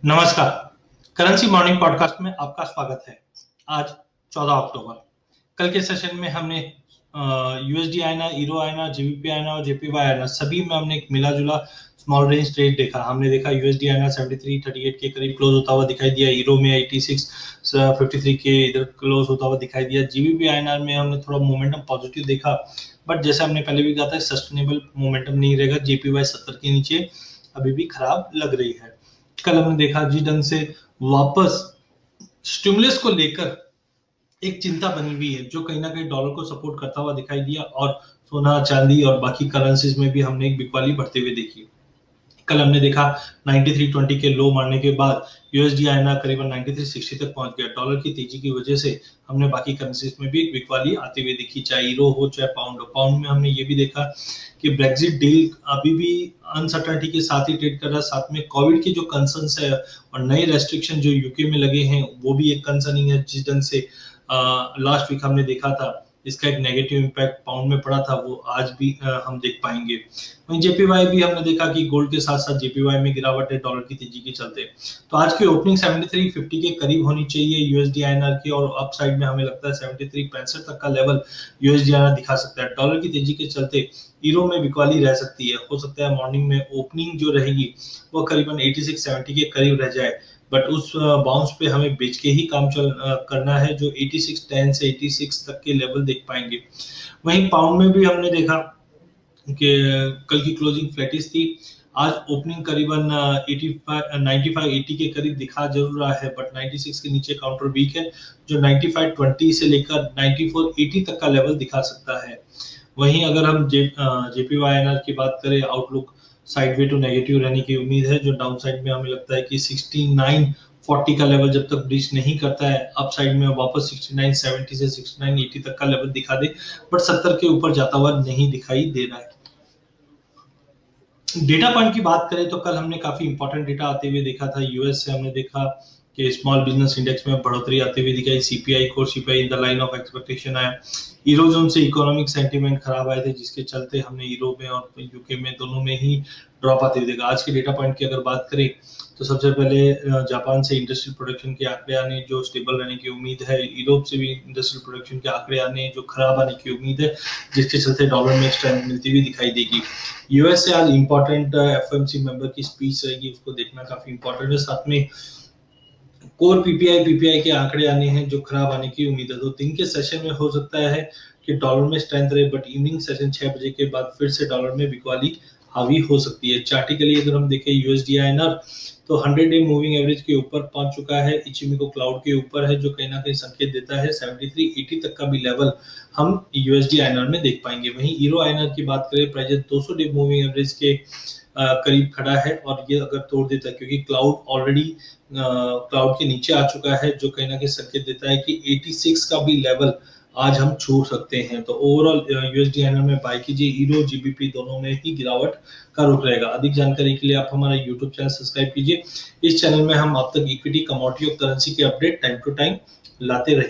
नमस्कार। Currency morning podcast में आपका स्वागत है। आज 14 अक्टूबर। कल के सेशन में हमने USD INR, euro INR, GBP INR और जेपीवाई आईएनआर सभी में हमने एक मिला जुला स्मॉल रेंज ट्रेड देखा। हमने देखा यूएसडी आईएनआर 73.38 के करीब क्लोज होता हुआ दिखाई दिया। ईरो में 86.53 के इधर क्लोज होता हुआ दिखाई दिया। जीबीपी आईएनआर में हमने थोड़ा मोमेंटम पॉजिटिव देखा, बट जैसे हमने पहले भी कहा था सस्टेनेबल मोमेंटम नहीं रहेगा। जेपीवाई 70 के नीचे अभी भी खराब लग रही है। कल हमने देखा जिस ढंग से वापस स्टिमुलस को लेकर एक चिंता बनी हुई है, जो कहीं ना कहीं डॉलर को सपोर्ट करता हुआ दिखाई दिया और सोना, चांदी और बाकी करेंसीज में भी हमने एक बिकवाली बढ़ते हुए देखी। कल हमने देखा 93.20 के लो मारने के बाद यूएसडी आईएनआर करीबन 93.60 तक पहुंच गया। डॉलर की तेजी की वजह से हमने बाकी करेंसीज में भी एक बिकवाली आते हुए देखी, चाहे यूरो हो चाहे पाउंड हो। पाउंड में हमने ये भी देखा कि ब्रेक्सिट डील अभी भी अनसर्टेनिटी के साथ ही ट्रेड कर रहा है। साथ में कोविड के जो कंसर्न्स है और नए रेस्ट्रिक्शन जो यूके में लगे हैं वो भी एक कंसर्निंग है। जिस ढंग से लास्ट वीक हमने देखा था इसका एक नेगेटिव इम्पैक्ट पाउंड में पड़ा था, वो आज भी हम देख पाएंगे। वहीं जेपीवाई भी हमने देखा कि गोल्ड के साथ साथ जेपीवाई में गिरावट है डॉलर की तेजी के चलते। तो आज की ओपनिंग 73.50 के करीब होनी चाहिए यूएसडी आईएनआर की, और अपसाइड में हमें लगता है 73.65 तक का लेवल यूएसडी आईएनआर दिखा सकता है। डॉलर की तेजी के चलते यूरो में बिकवाली रह सकती है। हो सकता है मॉर्निंग में ओपनिंग जो रहेगी वो करीबन 86-70 के करीब रह जाए, बट उस बाउंस पे हमें बेच के ही काम करना है, जो 86.10 से 86 तक के लेवल देख पाएंगे। वहीं पाउंड में भी हमने देखा कि कल की क्लोजिंग फ्लैटिश थी। आज ओपनिंग करीबन 95-80 के करीब दिखा जरूर रहा है, बट 96 के नीचे काउंटर वीक है, जो 95.20 से लेकर 94.80 तक का लेवल दिखा सकता है। वहीं अगर हम जेपीवाईएनआर की बात करें, आउटलुक साइडवे टू नेगेटिव रहने की उम्मीद है। जो डाउन साइड में हमें लगता है कि 69.40 का लेवल जब तक ब्रीच नहीं करता है, अप साइड में वापस 69.70 से 69.80 तक का लेवल दिखा दे, बट 70 के ऊपर जाता हुआ नहीं दिखाई दे रहा है। डेटा पॉइंट की बात करें तो कल हमने काफी इंपॉर्टेंट डेटा आते हुए देखा था। यूएस से हमने देखा कि स्मॉल बिजनेस इंडेक्स में बढ़ोतरी आते हुए दिखाई। CPI core CPI in the line of expectation आया। यूरोजोन से इकोनॉमिक सेंटीमेंट खराब आए थे, जिसके चलते हमने यूरोप में और यूके में दोनों में ही ड्रॉप आते हुए देखा। आज के डेटा पॉइंट की अगर बात करें तो सबसे पहले जापान से इंडस्ट्रियल प्रोडक्शन के आंकड़े आने जो स्टेबल रहने की उम्मीद है। यूरोप से भी इंडस्ट्रियल प्रोडक्शन के आंकड़े आने जो खराब आने की उम्मीद है, जिसके चलते डॉलर में स्ट्रेंथ मिलती हुई दिखाई देगी। यूएस से आज इंपॉर्टेंट एफओएमसी मेंबर की स्पीच रहेगी, उसको देखना काफी इंपॉर्टेंट है। साथ में कोर पीपीआई के आंकड़े आने हैं जो खराब आने की उम्मीद है। तो दिन के सेशन में हो सकता है कि डॉलर में स्ट्रेंथ रहे, बट इवनिंग सेशन 6 बजे के बाद फिर से डॉलर में बिकवाली हावी हो सकती है। चार्टिकली अगर हम देखें यूएसडी आईएनआर तो 100 डे मूविंग एवरेज के ऊपर पहुंच चुका है, इचिमिको क्लाउड के ऊपर है, जो कहीं ना कहीं संकेत देता है 73-80 तक का भी लेवल हम यूएसडी आईएनआर में देख पाएंगे। वहीं ईरो आईएनआर की बात करें, प्राइस 200 डे मूविंग एवरेज के करीब खड़ा है, और ये अगर तोड़ देता है, क्योंकि क्लाउड के नीचे आ चुका है, जो कहीं ना कहीं संकेत देता है कि 86 का भी लेवल आज हम छू सकते हैं। तो ओवरऑल यूएसडी आईएनआर में बाय कीजिए। ईरो जीबीपी दोनों में ही गिरावट का रुख रहेगा। अधिक जानकारी के लिए आप हमारा यूट्यूब चैनल सब्सक्राइब कीजिए। इस चैनल में हम अब तक इक्विटी, कमोडिटी और करेंसी के अपडेट टाइम टू टाइम लाते रहे।